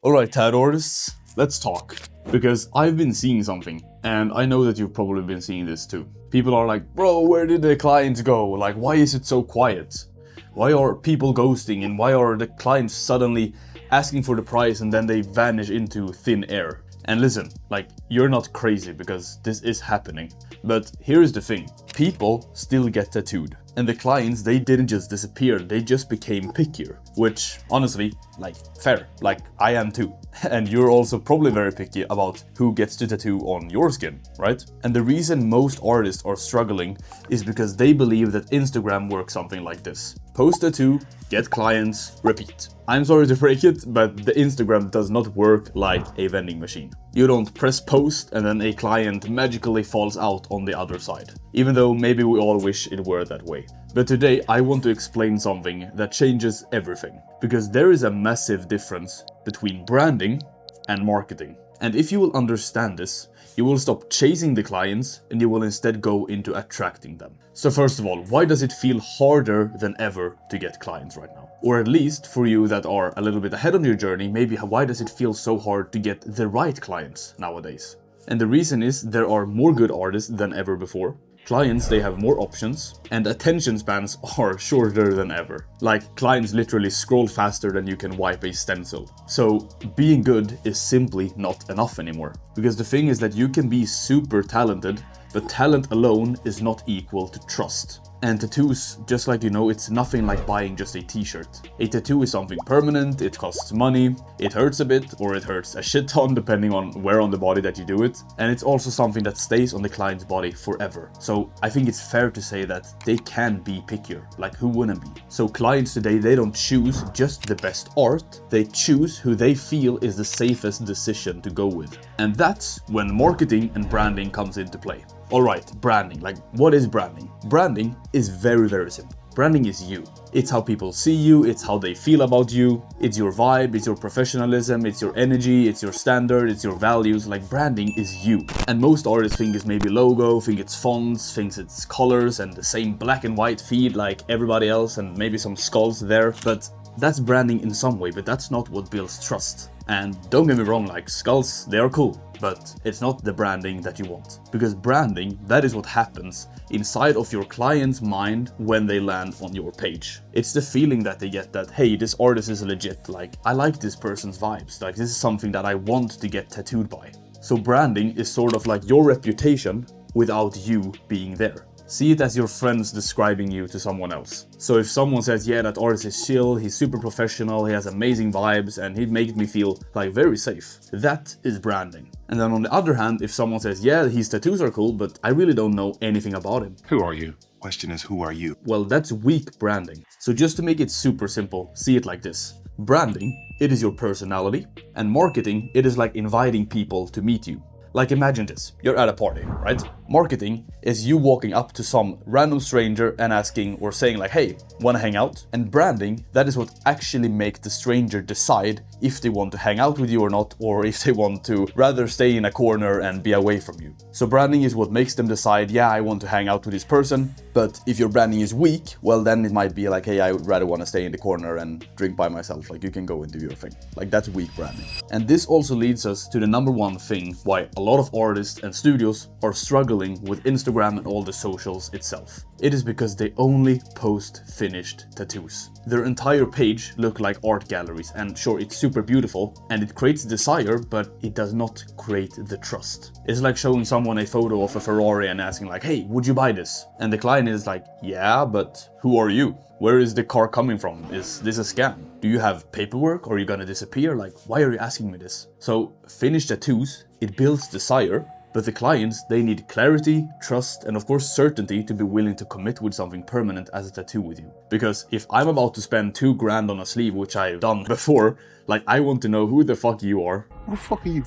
Alright, tattoo artists, let's talk. Because I've been seeing something, and I know that you've probably been seeing this too. People are like, bro, where did the clients go? Like, why is it so quiet? Why are people ghosting, and why are the clients suddenly asking for the price and then they vanish into thin air? And listen, like, you're not crazy because this is happening. But here's the thing, people still get tattooed. And the clients, they didn't just disappear, they just became pickier. Which, honestly, like, fair. Like, I am too. And you're also probably very picky about who gets to tattoo on your skin, right? And the reason most artists are struggling is because they believe that Instagram works something like this. Post tattoo, get clients, repeat. I'm sorry to break it, but the Instagram does not work like a vending machine. You don't press post and then a client magically falls out on the other side. Even though maybe we all wish it were that way. But today I want to explain something that changes everything. Because there is a massive difference between branding and marketing. And if you will understand this, you will stop chasing the clients and you will instead go into attracting them. So first of all, why does it feel harder than ever to get clients right now? Or at least for you that are a little bit ahead on your journey, maybe why does it feel so hard to get the right clients nowadays? And the reason is there are more good artists than ever before. Clients, they have more options, and attention spans are shorter than ever. Like, clients literally scroll faster than you can wipe a stencil. So, being good is simply not enough anymore. Because the thing is that you can be super talented, but talent alone is not equal to trust. And tattoos, just like you know, it's nothing like buying just a t-shirt. A tattoo is something permanent, it costs money, it hurts a bit, or it hurts a shit ton depending on where on the body that you do it. And it's also something that stays on the client's body forever. So I think it's fair to say that they can be pickier, like who wouldn't be? So clients today, they don't choose just the best art, they choose who they feel is the safest decision to go with. And that's when marketing and branding comes into play. Alright, branding. Like, what is branding? Branding is very, very simple. Branding is you. It's how people see you, it's how they feel about you, it's your vibe, it's your professionalism, it's your energy, it's your standard, it's your values. Like, branding is you. And most artists think it's maybe logo, think it's fonts, think it's colors and the same black and white feed like everybody else and maybe some skulls there. But that's branding in some way, but that's not what builds trust. And don't get me wrong, like, skulls, they are cool, but it's not the branding that you want. Because branding, that is what happens inside of your client's mind when they land on your page. It's the feeling that they get that, hey, this artist is legit, like, I like this person's vibes, like, this is something that I want to get tattooed by. So branding is sort of like your reputation without you being there. See it as your friends describing you to someone else. So if someone says, yeah, that artist is chill, he's super professional, he has amazing vibes, and he makes me feel like very safe. That is branding. And then on the other hand, if someone says, yeah, his tattoos are cool, but I really don't know anything about him. Who are you? Question is, who are you? Well, that's weak branding. So just to make it super simple, see it like this. Branding, it is your personality, and marketing, it is like inviting people to meet you. Like, imagine this, you're at a party, right? Marketing is you walking up to some random stranger and asking or saying like, hey, wanna hang out? And branding, that is what actually makes the stranger decide if they want to hang out with you or not, or if they want to rather stay in a corner and be away from you. So branding is what makes them decide, yeah, I want to hang out with this person. But if your branding is weak, well, then it might be like, hey, I would rather want to stay in the corner and drink by myself. Like, you can go and do your thing. Like, that's weak branding. And this also leads us to the number one thing why a lot of artists and studios are struggling with Instagram and all the socials itself. It is because they only post finished tattoos. Their entire page look like art galleries, and sure, it's super beautiful and it creates desire, but it does not create the trust. It's like showing someone a photo of a Ferrari and asking like, hey, would you buy this? And the client is like, yeah, but who are you? Where is the car coming from? Is this a scam? Do you have paperwork or are you gonna disappear? Like, why are you asking me this? So finished tattoos, it builds desire, but the clients, they need clarity, trust, and of course certainty to be willing to commit with something permanent as a tattoo with you. Because if I'm about to spend $2,000 on a sleeve, which I've done before, like, I want to know who the fuck you are. Who the fuck are you?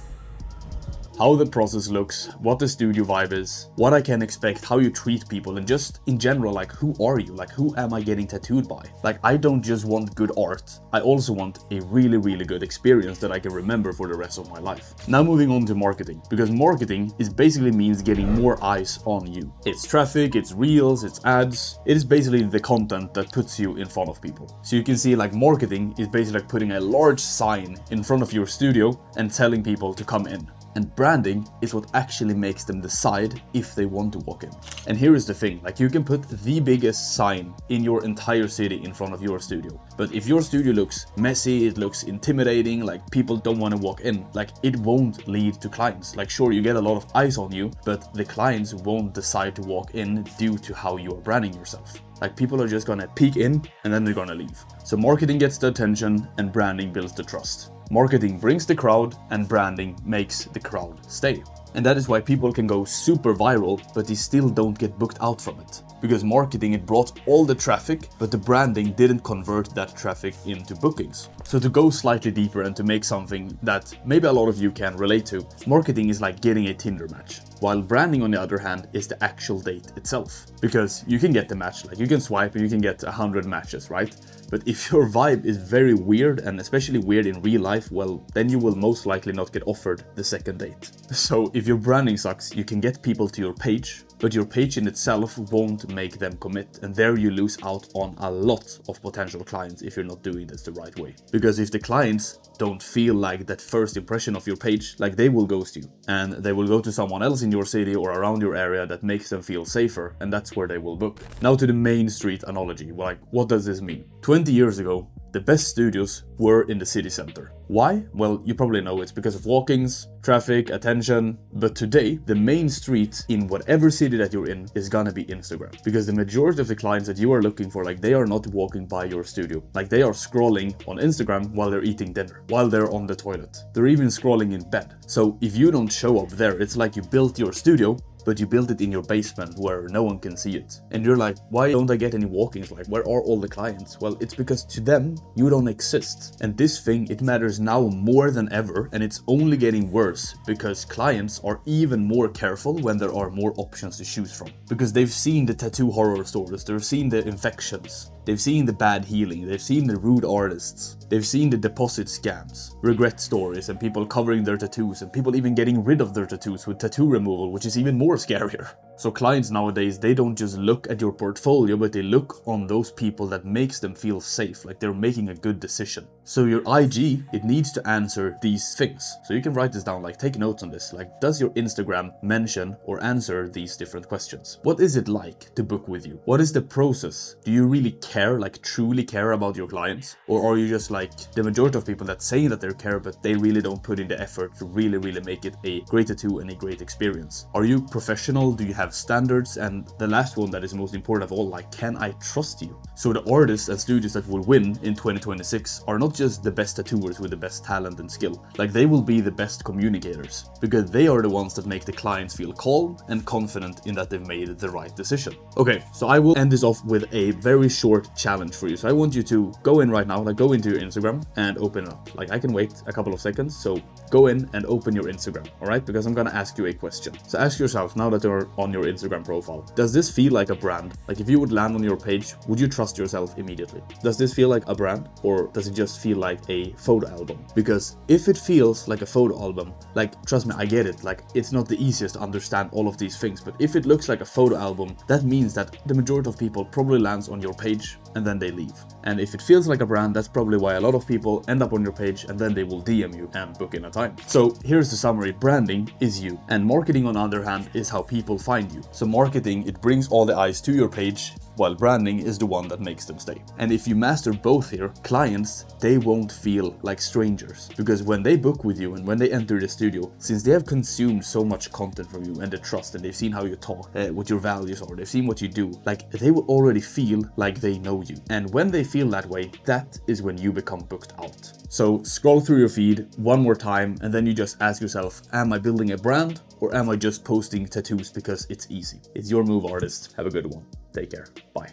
how the process looks, what the studio vibe is, what I can expect, how you treat people, and just in general, like, who are you? Like, who am I getting tattooed by? Like, I don't just want good art, I also want a really good experience that I can remember for the rest of my life. Now moving on to marketing, because marketing is basically means getting more eyes on you. It's traffic, it's reels, it's ads, it is basically the content that puts you in front of people. So you can see, like, marketing is basically like putting a large sign in front of your studio and telling people to come in. And branding is what actually makes them decide if they want to walk in. And here is the thing, like, you can put the biggest sign in your entire city in front of your studio. But if your studio looks messy, it looks intimidating, like people don't want to walk in, like, it won't lead to clients. Like, sure, you get a lot of eyes on you, but the clients won't decide to walk in due to how you are branding yourself. Like, people are just gonna peek in and then they're gonna leave. So marketing gets the attention and branding builds the trust. Marketing brings the crowd and branding makes the crowd stay. And that is why people can go super viral, but they still don't get booked out from it. Because marketing, it brought all the traffic, but the branding didn't convert that traffic into bookings. So to go slightly deeper and to make something that maybe a lot of you can relate to, marketing is like getting a Tinder match. While branding, on the other hand, is the actual date itself. Because you can get the match, like you can swipe and you can get 100 matches, right? But if your vibe is very weird, and especially weird in real life, well, then you will most likely not get offered the second date. So if your branding sucks, you can get people to your page, but your page in itself won't make them commit, and there you lose out on a lot of potential clients if you're not doing this the right way. Because if the clients don't feel like that first impression of your page, like, they will ghost you, and they will go to someone else in your city or around your area that makes them feel safer, and that's where they will book. Now to the main street analogy, like, what does this mean? 20 years ago, the best studios were in the city center. Why? Well, you probably know it's because of walk-ins, traffic, attention. But today, the main street in whatever city that you're in is gonna be Instagram. Because the majority of the clients that you are looking for, like, they are not walking by your studio. Like, they are scrolling on Instagram while they're eating dinner, while they're on the toilet. They're even scrolling in bed. So if you don't show up there, it's like you built your studio, but you built it in your basement where no one can see it. And you're like, why don't I get any walk-ins? Like, where are all the clients? Well, it's because to them, you don't exist. And this thing, it matters now more than ever, and it's only getting worse because clients are even more careful when there are more options to choose from. Because they've seen the tattoo horror stories, they've seen the infections, they've seen the bad healing, they've seen the rude artists, they've seen the deposit scams, regret stories, and people covering their tattoos, and people even getting rid of their tattoos with tattoo removal, which is even more scarier. So clients nowadays, they don't just look at your portfolio, but they look on those people that makes them feel safe, like they're making a good decision. So your IG, it needs to answer these things. So you can write this down, like, take notes on this. Like, does your Instagram mention or answer these different questions? What is it like to book with you? What is the process? Do you really care, like truly care about your clients? Or are you just like the majority of people that say that they care, but they really don't put in the effort to really make it a great tattoo and a great experience? Are you professional? Do you have standards? And the last one that is most important of all, like, can I trust you? So the artists and studios that will win in 2026 are not just the best tattooers with the best talent and skill, like, they will be the best communicators, because they are the ones that make the clients feel calm and confident in that they've made the right decision. Okay, so I will end this off with a very short challenge for you. So I want you to go in right now, like, go into your Instagram and open it up. Like, I can wait a couple of seconds, so go in and open your Instagram, all right? Because I'm gonna ask you a question. So ask yourself, now that you're on your Instagram profile, does this feel like a brand? Like, if you would land on your page, would you trust yourself immediately? Does this feel like a brand, or does it just feel like a photo album? Because if it feels like a photo album, like, trust me, I get it, like, it's not the easiest to understand all of these things, but if it looks like a photo album, that means that the majority of people probably lands on your page and then they leave. And if it feels like a brand, that's probably why a lot of people end up on your page and then they will DM you and book in a time. So here's the summary. Branding is you, and marketing, on the other hand, is how people find you. So marketing, it brings all the eyes to your page, while branding is the one that makes them stay. And if you master both here, clients, they won't feel like strangers, because when they book with you and when they enter the studio, since they have consumed so much content from you and the trust, and they've seen how you talk, what your values are, they've seen what you do, like, they will already feel like they know you. And when they feel that way, that is when you become booked out. So scroll through your feed one more time, and then you just ask yourself, am I building a brand, or am I just posting tattoos because it's easy? It's your move, artist. Have a good one. Take care. Bye.